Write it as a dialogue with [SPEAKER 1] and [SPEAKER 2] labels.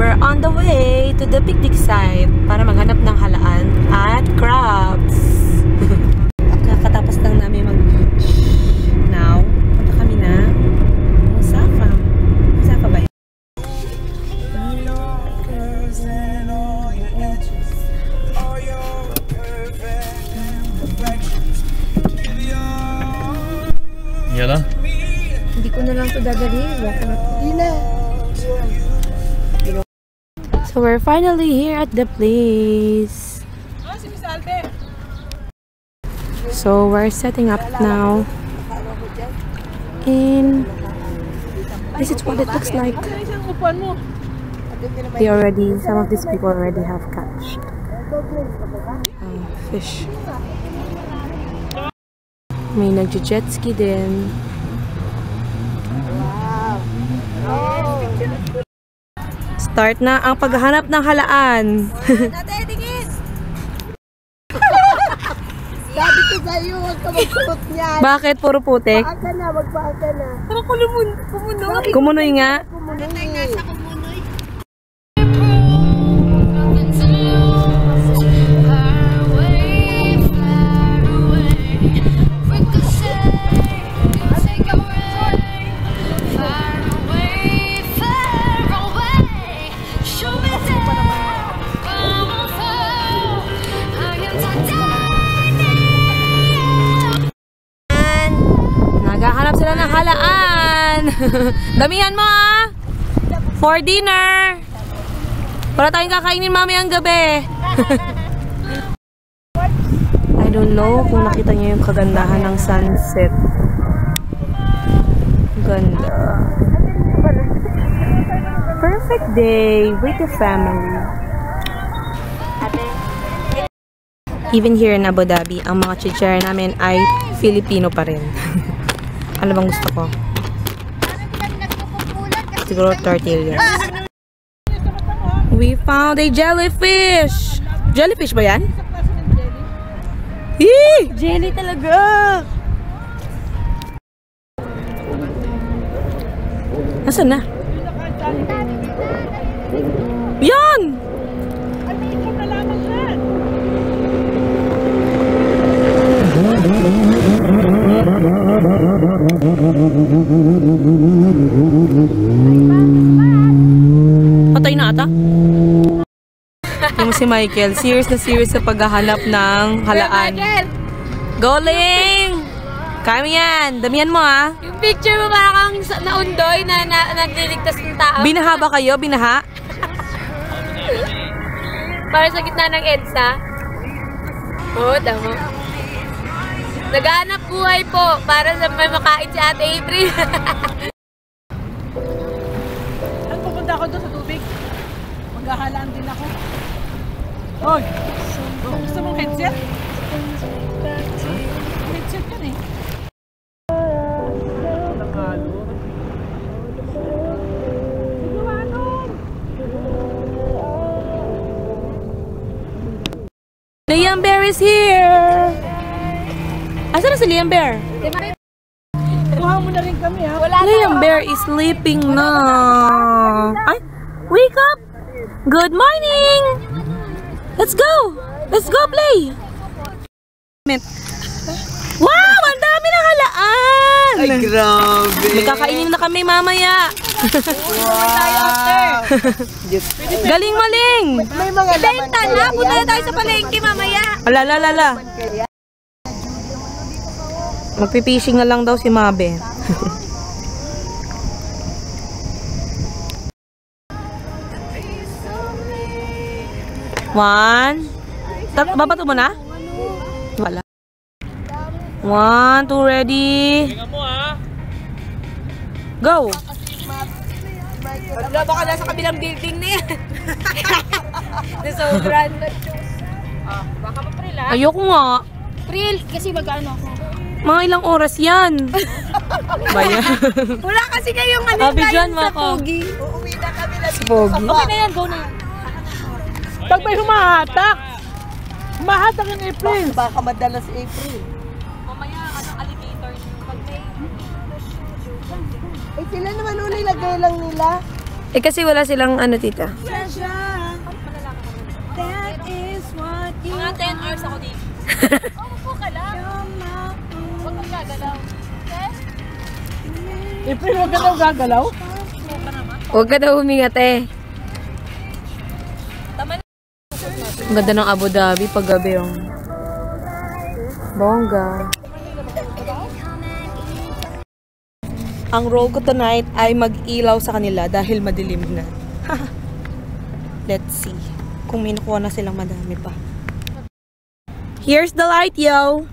[SPEAKER 1] We're on the way to the picnic site para maghanap ng halaan at crabs. Kakatapos lang namin now, punta kami na Musafa. Musafa ba yun?
[SPEAKER 2] Yala?
[SPEAKER 1] Hindi ko na lang ito dadali. So we're finally here at the place. So we're setting up now. And this is what it looks like. Some of these people already have catched fish. May nagje-jet ski din. Start na ang paghahanap ng halaan.
[SPEAKER 3] Sabi ko sa'yo, huwag ka magsuot niyan.
[SPEAKER 1] Bakit? Puro putik?
[SPEAKER 3] Baka na, magbaka na.
[SPEAKER 1] Parang kumunoy nga.
[SPEAKER 3] Kumunoy nga sa kumunoy.
[SPEAKER 1] Naghahanap sila ng halaan. Damihan mo ah! For dinner! Para tayong kakainin mamayang gabi. I don't know kung nakita niyo yung kagandahan ng sunset. Ganda. Perfect day with your family. Even here in Abu Dhabi, ang mga chichara namin ay Filipino pa rin. Ano bang gusto ko? Siguro tortillas. We found a jellyfish! Jellyfish ba yan? Eee! Jelly talaga! Nasaan na? Yan! Patay na ata? Yung si Michael, serious na serious sa paghahanap ng halaan. Goling! Kami yan! Damihan mo ah!
[SPEAKER 4] Yung picture mo parang naundoy na nagliligtas ng tao.
[SPEAKER 1] Binaha ba kayo? Binaha?
[SPEAKER 4] Para sa gitna ng EDSA. Oo, tama. Naghahanap buhay po para sa may makain si Ate April.
[SPEAKER 3] Saan pupunta ako doon sa tubig? Maghahalaan din ako. Hoy! Gusto mong headset? Headset yan eh.
[SPEAKER 1] Liam Bear is here! Asa na si Liam Bear?
[SPEAKER 3] Kuha mo na rin kami ha.
[SPEAKER 1] Liam Bear is sleeping na. Ay! Wake up! Good morning! Let's go! Let's go play! Wow! Ang dami ng halaan!
[SPEAKER 3] Ay, grabe!
[SPEAKER 1] May kakainin na kami mamaya.
[SPEAKER 3] Wow!
[SPEAKER 1] Galing maling!
[SPEAKER 3] May mga laman
[SPEAKER 4] Benta na! Punta na tayo sa palengke mamaya!
[SPEAKER 1] Alala. Magpipishing na lang daw si Mabe. One. Babato mo na? Wala. 1, 2, ready. Go!
[SPEAKER 4] Wala baka nasa kabilang building na yan. Nasobran. Baka pa Pril ha?
[SPEAKER 1] Ayoko nga.
[SPEAKER 4] Pril, kasi magkano ako.
[SPEAKER 1] Mga ilang oras yan. Bayan.
[SPEAKER 4] Wala kasi kayong ano
[SPEAKER 1] Abidjan,
[SPEAKER 4] sa
[SPEAKER 1] Mako.
[SPEAKER 4] Pogi.
[SPEAKER 3] Uuwi na kami na dito.
[SPEAKER 1] Pogi.
[SPEAKER 4] Okay na yan, go na.
[SPEAKER 3] Pag may humahatak, humahatak yung April. Baka madalas April.
[SPEAKER 4] Mamaya, alligator. Pag may...
[SPEAKER 3] Eh sila naman nilagay lang nila.
[SPEAKER 1] Eh kasi wala silang ano, tita.
[SPEAKER 3] Pleasure. That is what you
[SPEAKER 4] Mga 10 hours ako dito. Upo ka lang. Huwag kang gagalaw.
[SPEAKER 3] April, huwag ka daw gagalaw.
[SPEAKER 1] Huwag ka daw humingat eh.
[SPEAKER 4] Tama na.
[SPEAKER 1] Ang ganda ng Abu Dhabi pag gabi yung bongga. Ang role ko tonight ay mag-ilaw sa kanila dahil madilim na. Let's see kung may nakuha na silang madami pa. Here's the light, yo!